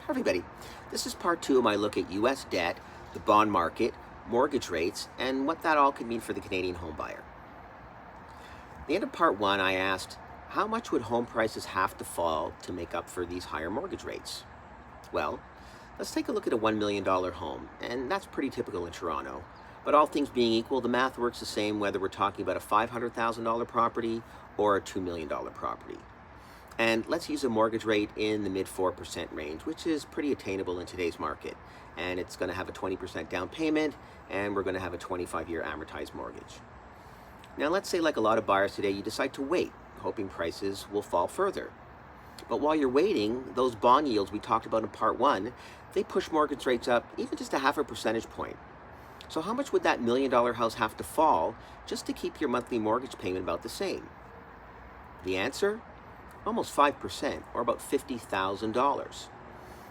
Everybody, this is part two of my look at U.S. debt, the bond market, mortgage rates, and what that all could mean for the Canadian homebuyer. At the end of part one, I asked, how much would home prices have to fall to make up for these higher mortgage rates? Well, let's take a look at a $1 million home, and that's pretty typical in Toronto. But all things being equal, the math works the same whether we're talking about a $500,000 property or a $2 million property. And let's use a mortgage rate in the mid 4% range, which is pretty attainable in today's market. And it's going to have a 20% down payment, and we're going to have a 25-year amortized mortgage. Now, let's say, like a lot of buyers today, you decide to wait, hoping prices will fall further. But while you're waiting, those bond yields we talked about in part one, they push mortgage rates up even just a half a percentage point. So how much would that $1 million house have to fall just to keep your monthly mortgage payment about the same? The answer? Almost 5%, or about $50,000.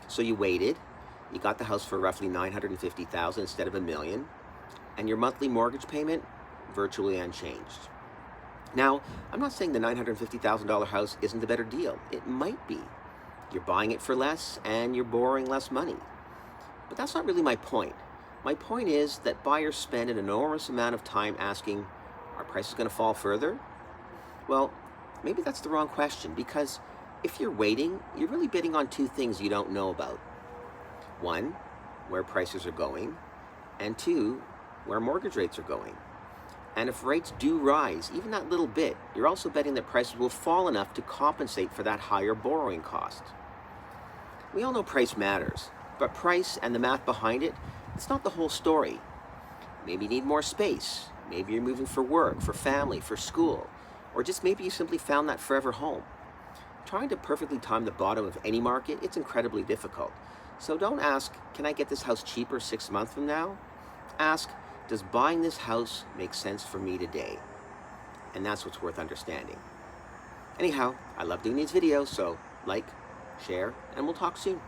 So you waited, you got the house for roughly $950,000 instead of $1 million, and your monthly mortgage payment virtually unchanged. Now, I'm not saying the $950,000 house isn't a better deal. It might be. You're buying it for less and you're borrowing less money. But that's not really my point. My point is that buyers spend an enormous amount of time asking, are prices going to fall further? Well, maybe that's the wrong question, because if you're waiting, you're really bidding on two things you don't know about. One, where prices are going, and two, where mortgage rates are going. And if rates do rise, even that little bit, you're also betting that prices will fall enough to compensate for that higher borrowing cost. We all know price matters, but price and the math behind it, it's not the whole story. Maybe you need more space. Maybe you're moving for work, for family, for school, or just maybe you simply found that forever home. Trying to perfectly time the bottom of any market, it's incredibly difficult. So don't ask, can I get this house cheaper 6 months from now? Ask, does buying this house make sense for me today? And that's what's worth understanding. Anyhow, I love doing these videos, so like, share, and we'll talk soon.